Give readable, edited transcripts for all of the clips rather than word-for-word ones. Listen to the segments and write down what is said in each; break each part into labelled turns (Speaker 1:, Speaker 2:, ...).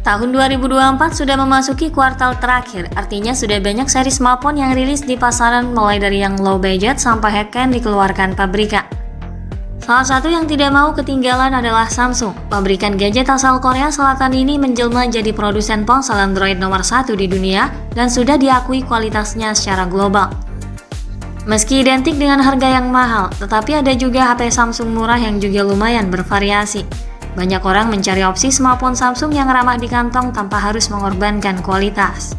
Speaker 1: Tahun 2024 sudah memasuki kuartal terakhir, artinya sudah banyak seri smartphone yang rilis di pasaran mulai dari yang low budget sampai high-end dikeluarkan pabrikan. Salah satu yang tidak mau ketinggalan adalah Samsung. Pabrikan gadget asal Korea Selatan ini menjelma jadi produsen ponsel Android nomor 1 di dunia dan sudah diakui kualitasnya secara global. Meski identik dengan harga yang mahal, tetapi ada juga HP Samsung murah yang juga lumayan bervariasi. Banyak orang mencari opsi smartphone Samsung yang ramah di kantong tanpa harus mengorbankan kualitas.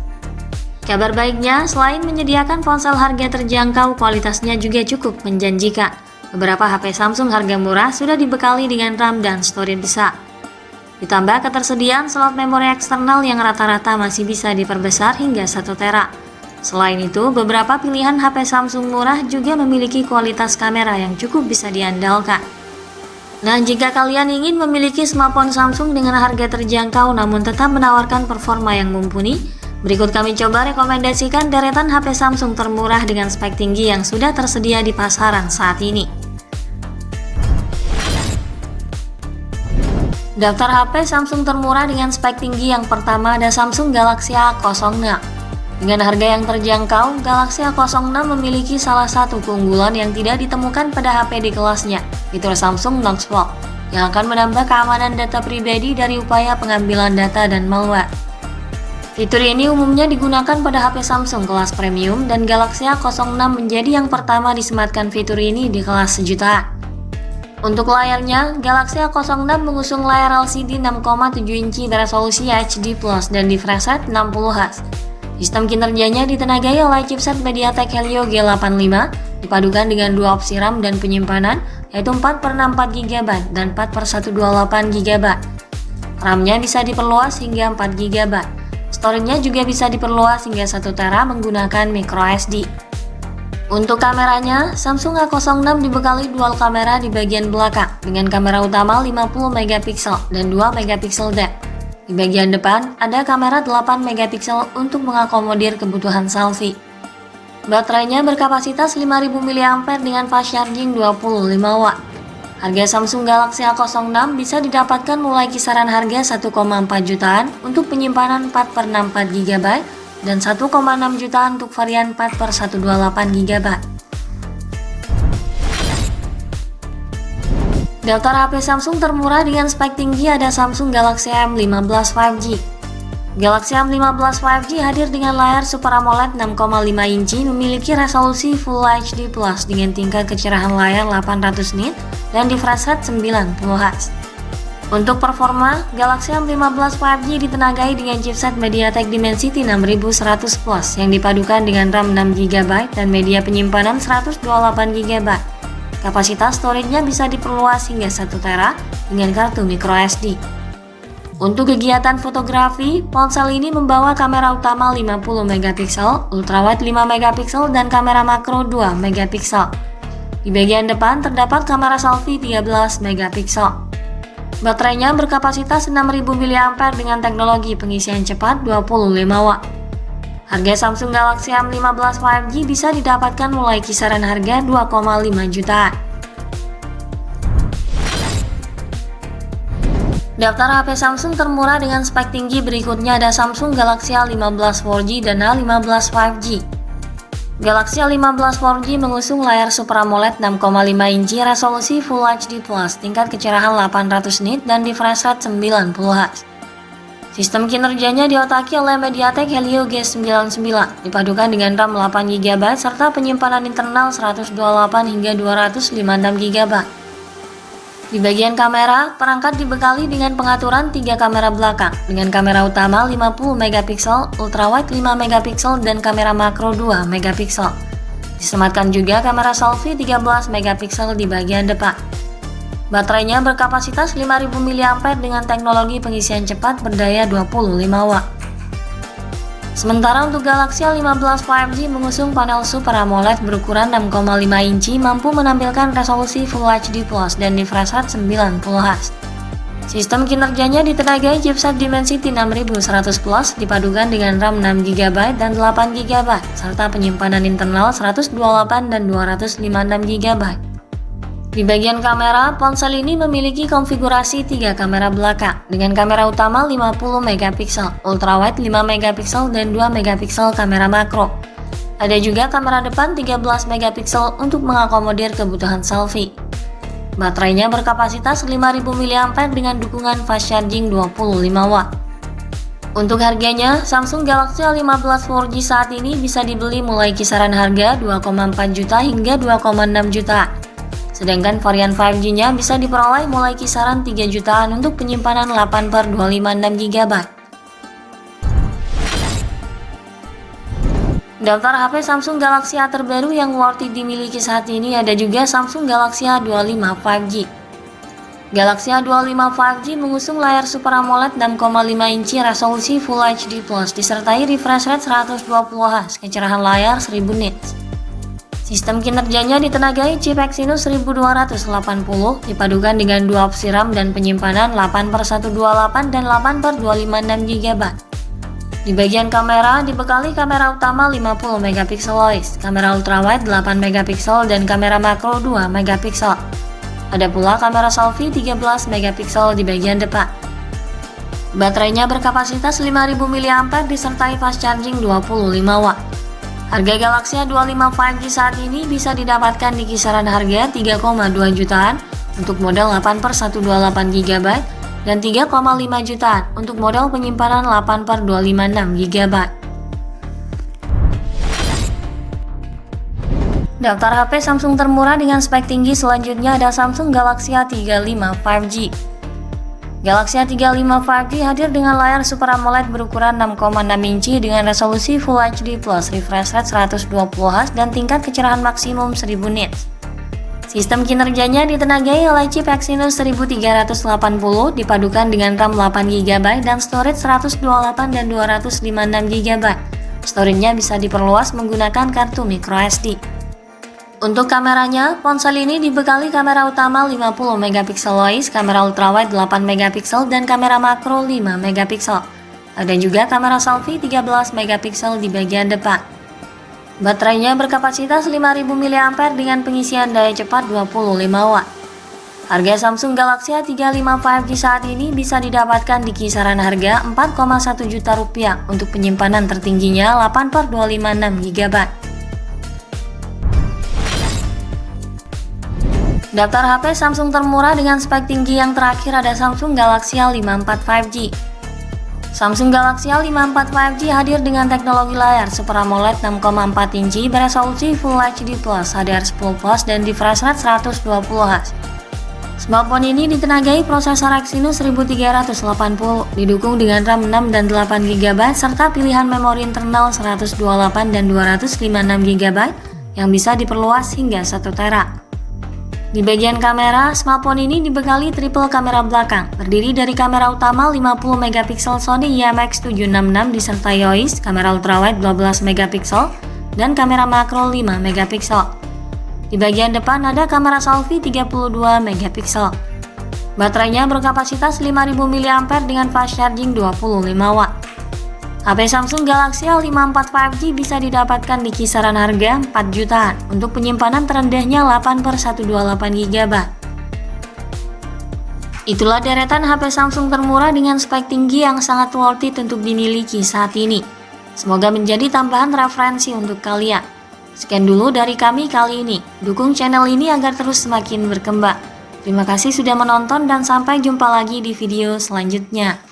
Speaker 1: Kabar baiknya, selain menyediakan ponsel harga terjangkau, kualitasnya juga cukup menjanjikan. Beberapa HP Samsung harga murah sudah dibekali dengan RAM dan storage besar. Ditambah ketersediaan slot memori eksternal yang rata-rata masih bisa diperbesar hingga 1 tera. Selain itu, beberapa pilihan HP Samsung murah juga memiliki kualitas kamera yang cukup bisa diandalkan. Nah, jika kalian ingin memiliki smartphone Samsung dengan harga terjangkau namun tetap menawarkan performa yang mumpuni, berikut kami coba rekomendasikan deretan HP Samsung termurah dengan spek tinggi yang sudah tersedia di pasaran saat ini. Daftar HP Samsung termurah dengan spek tinggi yang pertama ada Samsung Galaxy A06. Dengan harga yang terjangkau, Galaxy A06 memiliki salah satu keunggulan yang tidak ditemukan pada HP di kelasnya, fitur Samsung Knox Vault, yang akan menambah keamanan data pribadi dari upaya pengambilan data dan malware. Fitur ini umumnya digunakan pada HP Samsung kelas premium dan Galaxy A06 menjadi yang pertama disematkan fitur ini di kelas sejutaan. Untuk layarnya, Galaxy A06 mengusung layar LCD 6,7 inci beresolusi HD+ dan refresh rate 60Hz. Sistem kinerjanya ditenagai oleh chipset MediaTek Helio G85, dipadukan dengan dua opsi RAM dan penyimpanan, yaitu 4/64GB dan 4/128GB. RAM-nya bisa diperluas hingga 4GB. Storage-nya juga bisa diperluas hingga 1 tera menggunakan microSD. Untuk kameranya, Samsung A06 dibekali dual kamera di bagian belakang dengan kamera utama 50MP dan 2MP depth. Di bagian depan, ada kamera 8MP untuk mengakomodir kebutuhan selfie. Baterainya berkapasitas 5000 mAh dengan fast charging 25W. Harga Samsung Galaxy A06 bisa didapatkan mulai kisaran harga 1,4 jutaan untuk penyimpanan 4/64GB dan 1,6 jutaan untuk varian 4/128GB. Daftar HP Samsung termurah dengan spek tinggi ada Samsung Galaxy M15 5G. Galaxy M15 5G hadir dengan layar Super AMOLED 6,5 inci memiliki resolusi Full HD+ dengan tingkat kecerahan layar 800 nit dan refresh rate 90Hz. Untuk performa, Galaxy M15 5G ditenagai dengan chipset MediaTek Dimensity 6100 yang dipadukan dengan RAM 6GB dan media penyimpanan 128GB. Kapasitas storage-nya bisa diperluas hingga 1 tera dengan kartu microSD. Untuk kegiatan fotografi, ponsel ini membawa kamera utama 50MP, ultrawide 5MP dan kamera makro 2MP. Di bagian depan terdapat kamera selfie 13MP. Baterainya berkapasitas 6000 mAh dengan teknologi pengisian cepat 25W. Harga Samsung Galaxy M15 5G bisa didapatkan mulai kisaran harga 2,5 jutaan. Daftar HP Samsung termurah dengan spek tinggi berikutnya ada Samsung Galaxy A15 4G dan A15 5G. Galaxy A15 4G mengusung layar Super AMOLED 6,5 inci resolusi Full HD+, tingkat kecerahan 800 nit dan refresh rate 90Hz. Sistem kinerjanya diotaki oleh MediaTek Helio G99, dipadukan dengan RAM 8GB serta penyimpanan internal 128 hingga 256GB. Di bagian kamera, perangkat dibekali dengan pengaturan 3 kamera belakang, dengan kamera utama 50MP, ultrawide 5MP dan kamera makro 2MP. Disematkan juga kamera selfie 13MP di bagian depan. Baterainya berkapasitas 5000 mAh dengan teknologi pengisian cepat berdaya 25W. Sementara untuk Galaxy A15 5G mengusung panel Super AMOLED berukuran 6,5 inci mampu menampilkan resolusi Full HD+ dan refresh rate 90Hz. Sistem kinerjanya ditenagai chipset Dimensity 6100 dipadukan dengan RAM 6GB dan 8GB serta penyimpanan internal 128 dan 256GB. Di bagian kamera, ponsel ini memiliki konfigurasi 3 kamera belakang dengan kamera utama 50 megapiksel, ultrawide 5 megapiksel dan 2 megapiksel kamera makro. Ada juga kamera depan 13 megapiksel untuk mengakomodir kebutuhan selfie. Baterainya berkapasitas 5000 mAh dengan dukungan fast charging 25 watt. Untuk harganya, Samsung Galaxy A15 4G saat ini bisa dibeli mulai kisaran harga 2,4 juta hingga 2,6 juta. Sedangkan varian 5G-nya bisa diperoleh mulai kisaran 3 jutaan untuk penyimpanan 8/256 GB. Daftar HP Samsung Galaxy A terbaru yang worth it dimiliki saat ini ada juga Samsung Galaxy A25 5G. Galaxy A25 5G mengusung layar Super AMOLED 6,5 inci resolusi Full HD+ disertai refresh rate 120Hz, kecerahan layar 1000 nits. Sistem kinerjanya ditenagai chip Exynos 1280 dipadukan dengan 2 opsi RAM dan penyimpanan 8/128 dan 8/256 GB. Di bagian kamera dibekali kamera utama 50 megapiksel OIS, kamera ultrawide 8 megapiksel dan kamera makro 2 megapiksel. Ada pula kamera selfie 13 megapiksel di bagian depan. Baterainya berkapasitas 5000 mAh disertai fast charging 25 watt. Harga Galaxy A25 5G saat ini bisa didapatkan di kisaran harga 3,2 jutaan untuk model 8/128 GB dan 3,5 jutaan untuk model penyimpanan 8/256 GB. Daftar HP Samsung termurah dengan spek tinggi selanjutnya ada Samsung Galaxy A35 5G. Galaxy A35 5G hadir dengan layar Super AMOLED berukuran 6,6 inci dengan resolusi Full HD+, refresh rate 120Hz dan tingkat kecerahan maksimum 1000 nits. Sistem kinerjanya ditenagai oleh chip Exynos 1380 dipadukan dengan RAM 8 GB dan storage 128 dan 256 GB. Storage-nya bisa diperluas menggunakan kartu microSD. Untuk kameranya, ponsel ini dibekali kamera utama 50 megapiksel OIS, kamera ultrawide 8 megapiksel dan kamera makro 5 megapiksel. Ada juga kamera selfie 13 megapiksel di bagian depan. Baterainya berkapasitas 5000 mAh dengan pengisian daya cepat 25 watt. Harga Samsung Galaxy A35 5G saat ini bisa didapatkan di kisaran harga 4,1 juta rupiah untuk penyimpanan tertingginya 8/256 GB. Daftar HP Samsung termurah dengan spek tinggi yang terakhir ada Samsung Galaxy A54 5G. Samsung Galaxy A54 5G hadir dengan teknologi layar Super AMOLED 6,4 inci beresolusi Full HD+, HDR10+ dan refresh rate 120Hz. Smartphone ini ditenagai prosesor Exynos 1380, didukung dengan RAM 6 dan 8 GB serta pilihan memori internal 128 dan 256 GB yang bisa diperluas hingga 1 tera. Di bagian kamera, smartphone ini dibekali triple kamera belakang, terdiri dari kamera utama 50 megapiksel Sony IMX766 disertai OIS, kamera ultrawide 12 megapiksel, dan kamera makro 5 megapiksel. Di bagian depan ada kamera selfie 32 megapiksel. Baterainya berkapasitas 5000 mAh dengan fast charging 25 watt. HP Samsung Galaxy A54 5G bisa didapatkan di kisaran harga 4 jutaan untuk penyimpanan terendahnya 8/128 GB. Itulah deretan HP Samsung termurah dengan spek tinggi yang sangat worth it untuk dimiliki saat ini. Semoga menjadi tambahan referensi untuk kalian. Sekian dulu dari kami kali ini. Dukung channel ini agar terus semakin berkembang. Terima kasih sudah menonton dan sampai jumpa lagi di video selanjutnya.